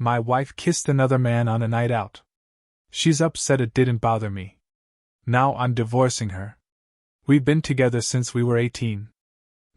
my wife kissed another man on a night out. She's upset it didn't bother me. Now I'm divorcing her. We've been together since we were 18.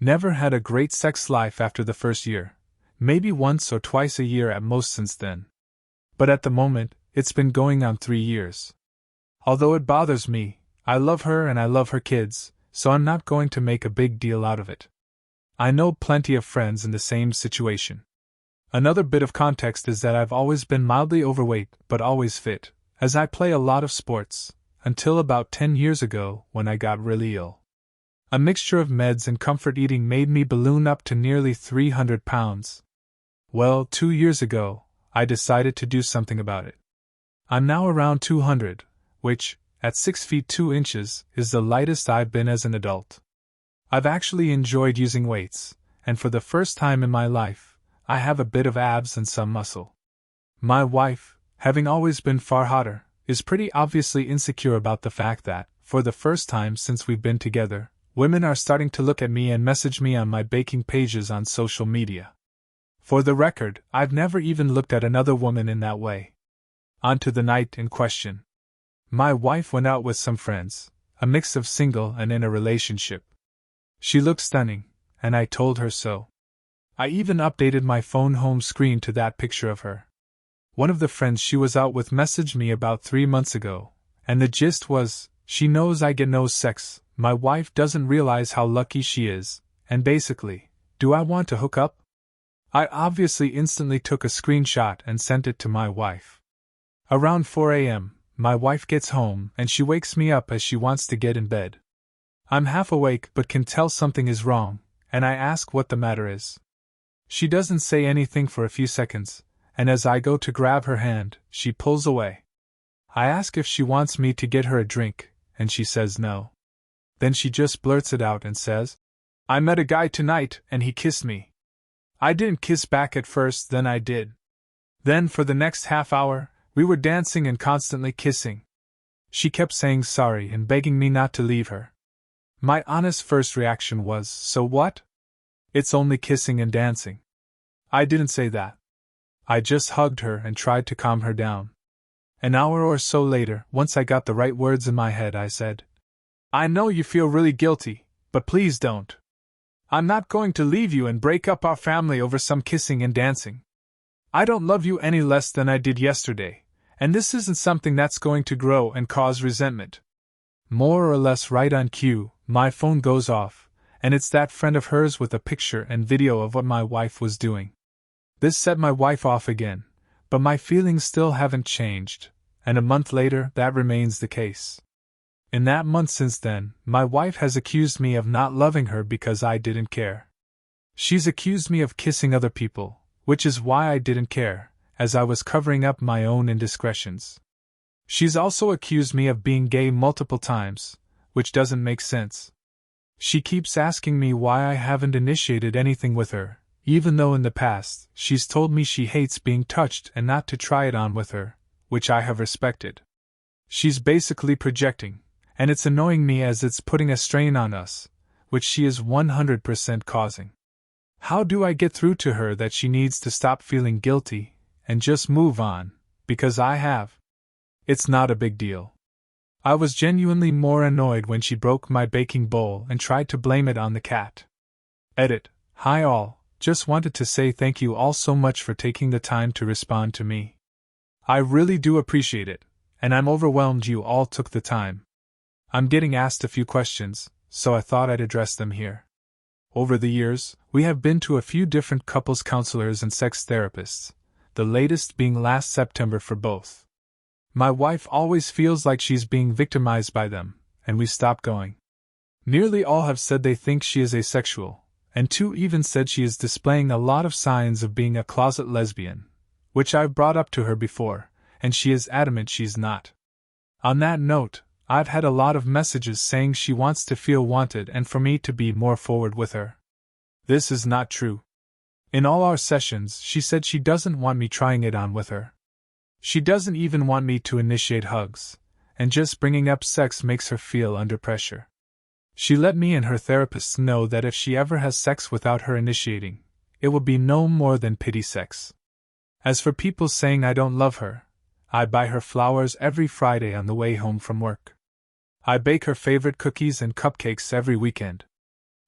Never had a great sex life after the first year, maybe once or twice a year at most since then. But at the moment, it's been going on 3 years. Although it bothers me, I love her and I love her kids, so I'm not going to make a big deal out of it. I know plenty of friends in the same situation. Another bit of context is that I've always been mildly overweight but always fit, as I play a lot of sports, until about 10 years ago when I got really ill. A mixture of meds and comfort eating made me balloon up to nearly 300 pounds. Well, 2 years ago, I decided to do something about it. I'm now around 200, which, at 6 feet 2 inches, is the lightest I've been as an adult. I've actually enjoyed using weights, and for the first time in my life, I have a bit of abs and some muscle. My wife, having always been far hotter, is pretty obviously insecure about the fact that, for the first time since we've been together, women are starting to look at me and message me on my baking pages on social media. For the record, I've never even looked at another woman in that way. On to the night in question. My wife went out with some friends, a mix of single and in a relationship. She looked stunning, and I told her so. I even updated my phone home screen to that picture of her. One of the friends she was out with messaged me about 3 months ago, and the gist was, she knows I get no sex, my wife doesn't realize how lucky she is, and basically, do I want to hook up? I obviously instantly took a screenshot and sent it to my wife. Around 4 a.m., my wife gets home and she wakes me up as she wants to get in bed. I'm half awake but can tell something is wrong, and I ask what the matter is. She doesn't say anything for a few seconds, and as I go to grab her hand, she pulls away. I ask if she wants me to get her a drink, and she says no. Then she just blurts it out and says, "I met a guy tonight and he kissed me." I didn't kiss back at first, then I did. Then for the next half hour, we were dancing and constantly kissing. She kept saying sorry and begging me not to leave her. My honest first reaction was, so what? It's only kissing and dancing. I didn't say that. I just hugged her and tried to calm her down. An hour or so later, once I got the right words in my head, I said, "I know you feel really guilty, but please don't. I'm not going to leave you and break up our family over some kissing and dancing. I don't love you any less than I did yesterday, and this isn't something that's going to grow and cause resentment." More or less right on cue, my phone goes off, and it's that friend of hers with a picture and video of what my wife was doing. This set my wife off again, but my feelings still haven't changed, and a month later that remains the case. In that month since then, my wife has accused me of not loving her because I didn't care. She's accused me of kissing other people, which is why I didn't care, as I was covering up my own indiscretions. She's also accused me of being gay multiple times, which doesn't make sense. She keeps asking me why I haven't initiated anything with her, even though in the past she's told me she hates being touched and not to try it on with her, which I have respected. She's basically projecting, and it's annoying me as it's putting a strain on us, which she is 100% causing. How do I get through to her that she needs to stop feeling guilty and just move on, because I have? It's not a big deal. I was genuinely more annoyed when she broke my baking bowl and tried to blame it on the cat. Edit. Hi all, just wanted to say thank you all so much for taking the time to respond to me. I really do appreciate it, and I'm overwhelmed you all took the time. I'm getting asked a few questions, so I thought I'd address them here. Over the years, we have been to a few different couples counselors and sex therapists, the latest being last September for both. My wife always feels like she's being victimized by them, and we stopped going. Nearly all have said they think she is asexual, and 2 even said she is displaying a lot of signs of being a closet lesbian, which I've brought up to her before, and she is adamant she's not. On that note, I've had a lot of messages saying she wants to feel wanted and for me to be more forward with her. This is not true. In all our sessions, she said she doesn't want me trying it on with her. She doesn't even want me to initiate hugs, and just bringing up sex makes her feel under pressure. She let me and her therapist know that if she ever has sex without her initiating, it will be no more than pity sex. As for people saying I don't love her, I buy her flowers every Friday on the way home from work. I bake her favorite cookies and cupcakes every weekend.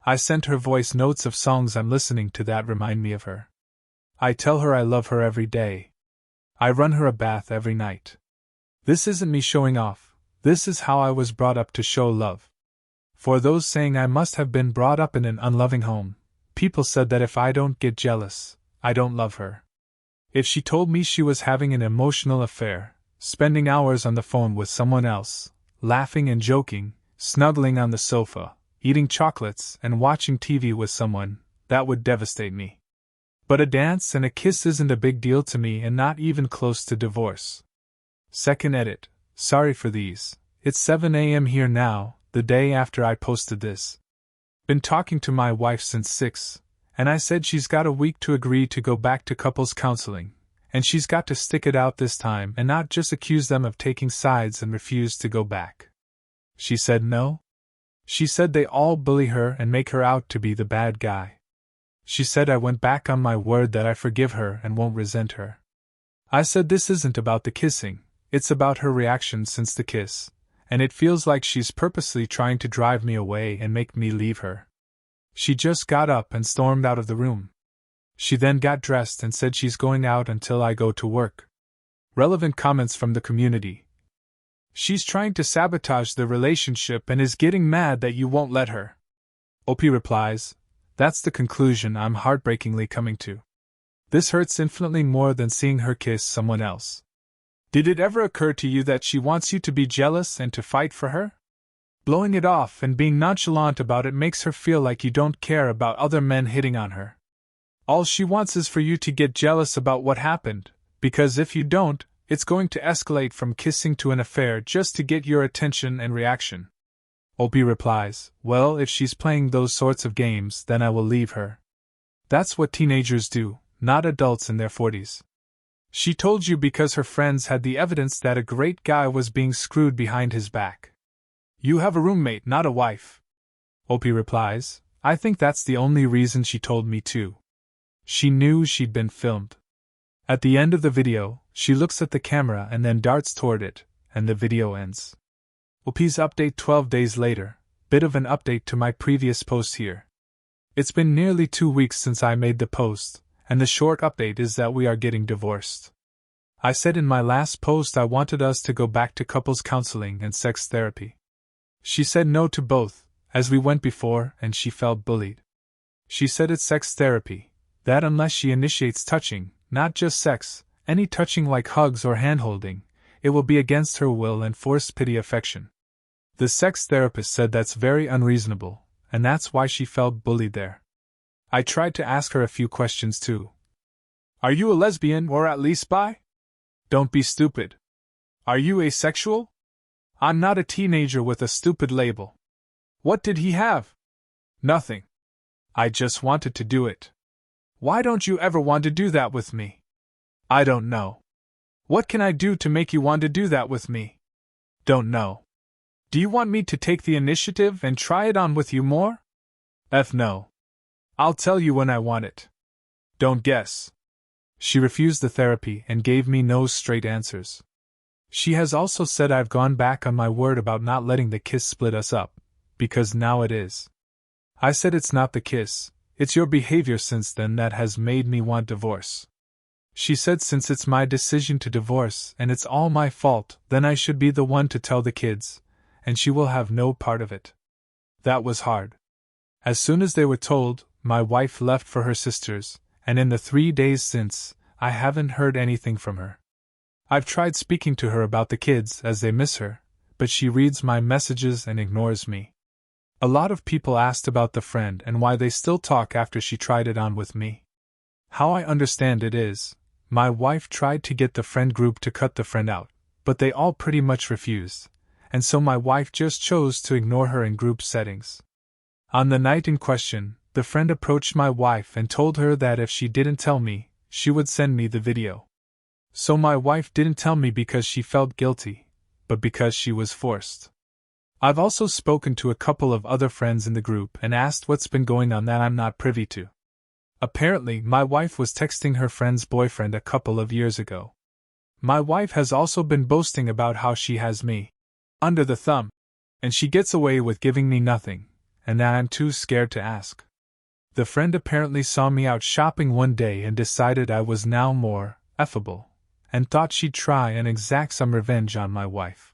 I send her voice notes of songs I'm listening to that remind me of her. I tell her I love her every day. I run her a bath every night. This isn't me showing off, this is how I was brought up to show love. For those saying I must have been brought up in an unloving home, people said that if I don't get jealous, I don't love her. If she told me she was having an emotional affair, spending hours on the phone with someone else, laughing and joking, snuggling on the sofa, eating chocolates and watching TV with someone, that would devastate me. But a dance and a kiss isn't a big deal to me and not even close to divorce. Second edit. Sorry for these. It's 7 a.m. here now, the day after I posted this. Been talking to my wife since 6, and I said she's got a week to agree to go back to couples counseling, and she's got to stick it out this time and not just accuse them of taking sides and refuse to go back. She said no. She said they all bully her and make her out to be the bad guy. She said I went back on my word that I forgive her and won't resent her. I said this isn't about the kissing, it's about her reaction since the kiss, and it feels like she's purposely trying to drive me away and make me leave her. She just got up and stormed out of the room. She then got dressed and said she's going out until I go to work. Relevant comments from the community. She's trying to sabotage the relationship and is getting mad that you won't let her. OP replies, that's the conclusion I'm heartbreakingly coming to. This hurts infinitely more than seeing her kiss someone else. Did it ever occur to you that she wants you to be jealous and to fight for her? Blowing it off and being nonchalant about it makes her feel like you don't care about other men hitting on her. All she wants is for you to get jealous about what happened, because if you don't, it's going to escalate from kissing to an affair just to get your attention and reaction. OP replies, well, if she's playing those sorts of games, then I will leave her. That's what teenagers do, not adults in their 40s. She told you because her friends had the evidence that a great guy was being screwed behind his back. You have a roommate, not a wife. OP replies, I think that's the only reason she told me to. She knew she'd been filmed. At the end of the video, she looks at the camera and then darts toward it, and the video ends. OP's update 12 days later, bit of an update to my previous post here. It's been nearly 2 weeks since I made the post, and the short update is that we are getting divorced. I said in my last post I wanted us to go back to couples counseling and sex therapy. She said no to both, as we went before, and she felt bullied. She said it's sex therapy, that unless she initiates touching, not just sex, any touching like hugs or handholding, it will be against her will and forced pity affection. The sex therapist said that's very unreasonable, and that's why she felt bullied there. I tried to ask her a few questions too. Are you a lesbian or at least bi? Don't be stupid. Are you asexual? I'm not a teenager with a stupid label. What did he have? Nothing. I just wanted to do it. Why don't you ever want to do that with me? I don't know. What can I do to make you want to do that with me? Don't know. Do you want me to take the initiative and try it on with you more? No. I'll tell you when I want it. Don't guess. She refused the therapy and gave me no straight answers. She has also said I've gone back on my word about not letting the kiss split us up, because now it is. I said it's not the kiss, it's your behavior since then that has made me want divorce. She said since it's my decision to divorce and it's all my fault, then I should be the one to tell the kids, and she will have no part of it. That was hard. As soon as they were told, my wife left for her sister's, and in the 3 days since, I haven't heard anything from her. I've tried speaking to her about the kids as they miss her, but she reads my messages and ignores me. A lot of people asked about the friend and why they still talk after she tried it on with me. How I understand it is, my wife tried to get the friend group to cut the friend out, but they all pretty much refused, and so my wife just chose to ignore her in group settings. On the night in question, the friend approached my wife and told her that if she didn't tell me, she would send me the video. So my wife didn't tell me because she felt guilty, but because she was forced. I've also spoken to a couple of other friends in the group and asked what's been going on that I'm not privy to. Apparently, my wife was texting her friend's boyfriend a couple of years ago. My wife has also been boasting about how she has me under the thumb, and she gets away with giving me nothing, and now I'm too scared to ask. The friend apparently saw me out shopping one day and decided I was now more affable, and thought she'd try and exact some revenge on my wife.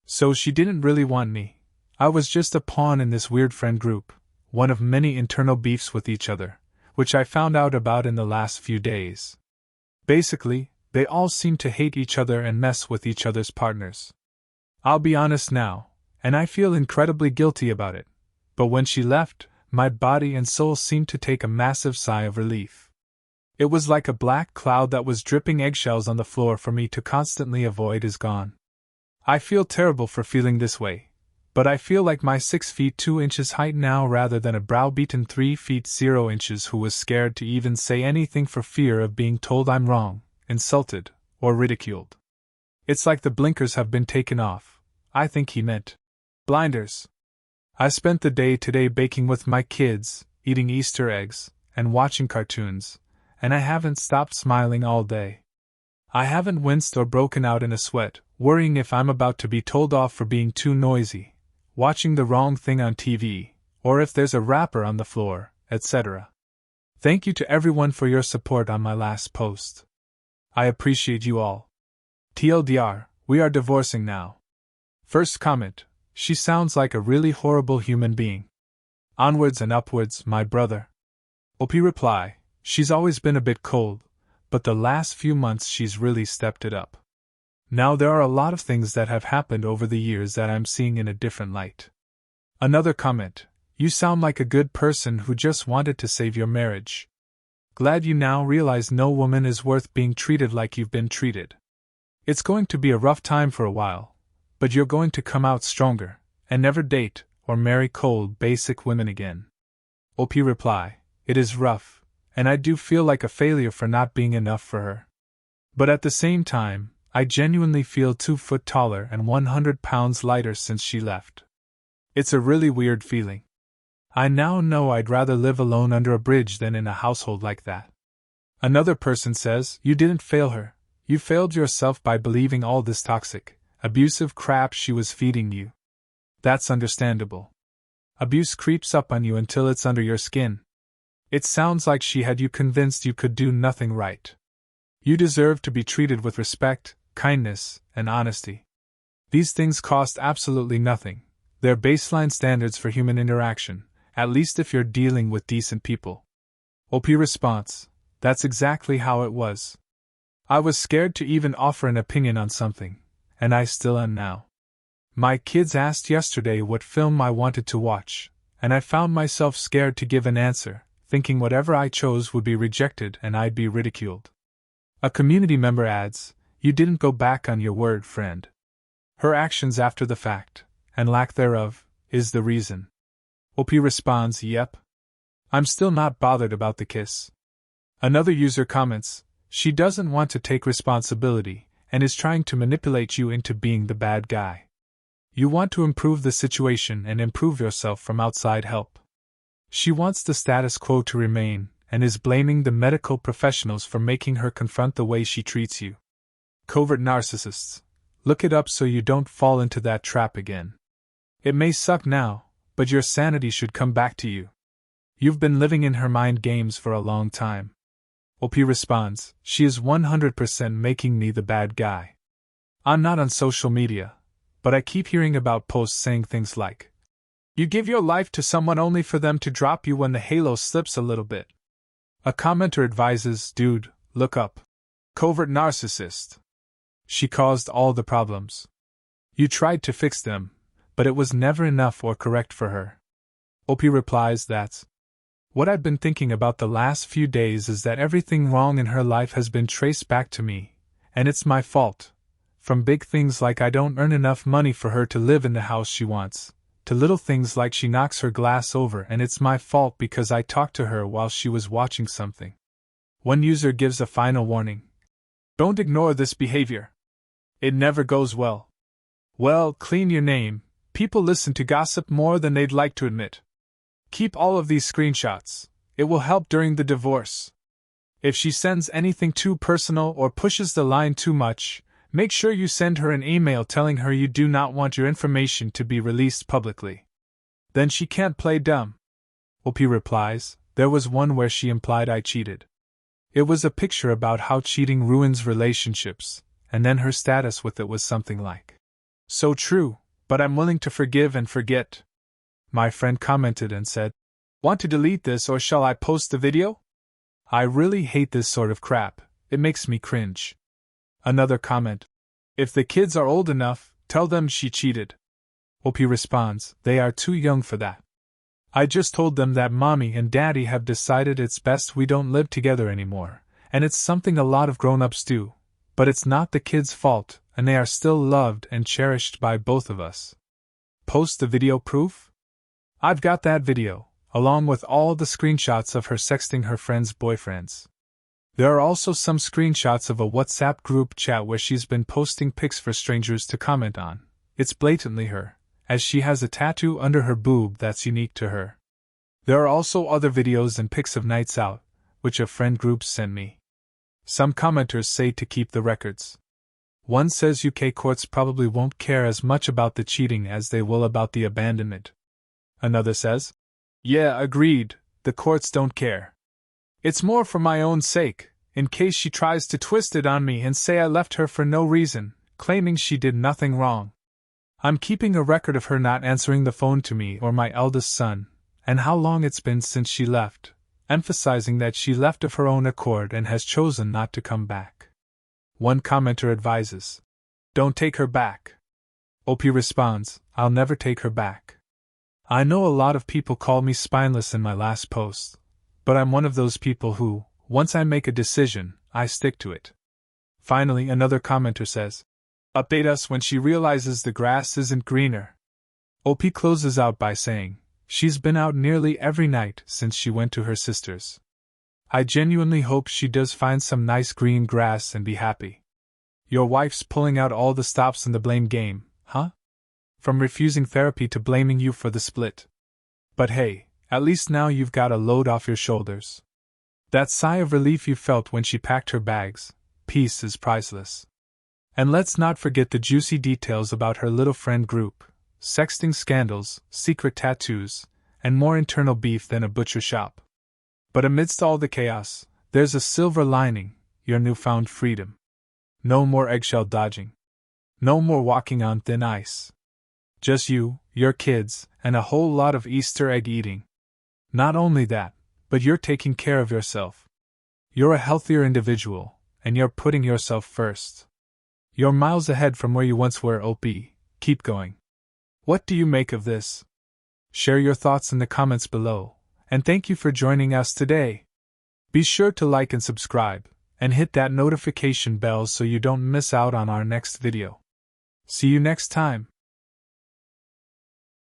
So she didn't really want me. I was just a pawn in this weird friend group, one of many internal beefs with each other, which I found out about in the last few days. Basically, they all seem to hate each other and mess with each other's partners. I'll be honest now, and I feel incredibly guilty about it, but when she left, my body and soul seemed to take a massive sigh of relief. It was like a black cloud that was dripping eggshells on the floor for me to constantly avoid is gone. I feel terrible for feeling this way, but I feel like my 6 feet 2 inches height now rather than a browbeaten 3 feet 0 inches who was scared to even say anything for fear of being told I'm wrong, insulted, or ridiculed. It's like the blinkers have been taken off. I think he meant blinders. I spent the day today baking with my kids, eating Easter eggs, and watching cartoons, and I haven't stopped smiling all day. I haven't winced or broken out in a sweat, worrying if I'm about to be told off for being too noisy, watching the wrong thing on TV, or if there's a wrapper on the floor, etc. Thank you to everyone for your support on my last post. I appreciate you all. TLDR, we are divorcing now. First comment, she sounds like a really horrible human being. Onwards and upwards, my brother. OP reply, she's always been a bit cold, but the last few months she's really stepped it up. Now there are a lot of things that have happened over the years that I'm seeing in a different light. Another comment, you sound like a good person who just wanted to save your marriage. Glad you now realize no woman is worth being treated like you've been treated. It's going to be a rough time for a while, but you're going to come out stronger, and never date or marry cold, basic women again. OP reply, it is rough, and I do feel like a failure for not being enough for her. But at the same time, I genuinely feel 2 foot taller and 100 pounds lighter since she left. It's a really weird feeling. I now know I'd rather live alone under a bridge than in a household like that. Another person says, you didn't fail her, you failed yourself by believing all this toxic, abusive crap she was feeding you. That's understandable. Abuse creeps up on you until it's under your skin. It sounds like she had you convinced you could do nothing right. You deserve to be treated with respect, kindness, and honesty. These things cost absolutely nothing. They're baseline standards for human interaction, at least if you're dealing with decent people. OP response, that's exactly how it was. I was scared to even offer an opinion on something, and I still am now. My kids asked yesterday what film I wanted to watch, and I found myself scared to give an answer, thinking whatever I chose would be rejected and I'd be ridiculed. A community member adds, you didn't go back on your word, friend. Her actions after the fact, and lack thereof, is the reason. OP responds, yep. I'm still not bothered about the kiss. Another user comments, she doesn't want to take responsibility, and is trying to manipulate you into being the bad guy. You want to improve the situation and improve yourself from outside help. She wants the status quo to remain, and is blaming the medical professionals for making her confront the way she treats you. Covert narcissists. Look it up so you don't fall into that trap again. It may suck now, but your sanity should come back to you. You've been living in her mind games for a long time. OP responds, she is 100% making me the bad guy. I'm not on social media, but I keep hearing about posts saying things like, you give your life to someone only for them to drop you when the halo slips a little bit. A commenter advises, dude, look up. Covert narcissist. She caused all the problems. You tried to fix them, but it was never enough or correct for her. OP replies, that's what I've been thinking about the last few days is that everything wrong in her life has been traced back to me, and it's my fault. From big things like I don't earn enough money for her to live in the house she wants, to little things like she knocks her glass over and it's my fault because I talked to her while she was watching something. One user gives a final warning. Don't ignore this behavior. It never goes well. Well, clean your name. People listen to gossip more than they'd like to admit. Keep all of these screenshots. It will help during the divorce. If she sends anything too personal or pushes the line too much, make sure you send her an email telling her you do not want your information to be released publicly. Then she can't play dumb. OP replies, there was one where she implied I cheated. It was a picture about how cheating ruins relationships, and then her status with it was something like, so true, but I'm willing to forgive and forget. My friend commented and said, want to delete this or shall I post the video? I really hate this sort of crap, it makes me cringe. Another comment, if the kids are old enough, tell them she cheated. OP responds, they are too young for that. I just told them that mommy and daddy have decided it's best we don't live together anymore, and it's something a lot of grown-ups do, but it's not the kids' fault, and they are still loved and cherished by both of us. Post the video proof? I've got that video, along with all the screenshots of her sexting her friends' boyfriends. There are also some screenshots of a WhatsApp group chat where she's been posting pics for strangers to comment on. It's blatantly her, as she has a tattoo under her boob that's unique to her. There are also other videos and pics of nights out, which a friend group sent me. Some commenters say to keep the records. One says UK courts probably won't care as much about the cheating as they will about the abandonment. Another says, yeah, agreed, the courts don't care. It's more for my own sake, in case she tries to twist it on me and say I left her for no reason, claiming she did nothing wrong. I'm keeping a record of her not answering the phone to me or my eldest son, and how long it's been since she left, emphasizing that she left of her own accord and has chosen not to come back. One commenter advises, don't take her back. OP responds, I'll never take her back. I know a lot of people call me spineless in my last post, but I'm one of those people who, once I make a decision, I stick to it. Finally, another commenter says, update us when she realizes the grass isn't greener. OP closes out by saying, she's been out nearly every night since she went to her sister's. I genuinely hope she does find some nice green grass and be happy. Your wife's pulling out all the stops in the blame game, huh? From refusing therapy to blaming you for the split. But hey, at least now you've got a load off your shoulders. That sigh of relief you felt when she packed her bags, peace is priceless. And let's not forget the juicy details about her little friend group, sexting scandals, secret tattoos, and more internal beef than a butcher shop. But amidst all the chaos, there's a silver lining, your newfound freedom. No more eggshell dodging. No more walking on thin ice. Just you, your kids, and a whole lot of Easter egg eating. Not only that, but you're taking care of yourself. You're a healthier individual, and you're putting yourself first. You're miles ahead from where you once were, OP. Keep going. What do you make of this? Share your thoughts in the comments below, and thank you for joining us today. Be sure to like and subscribe, and hit that notification bell so you don't miss out on our next video. See you next time.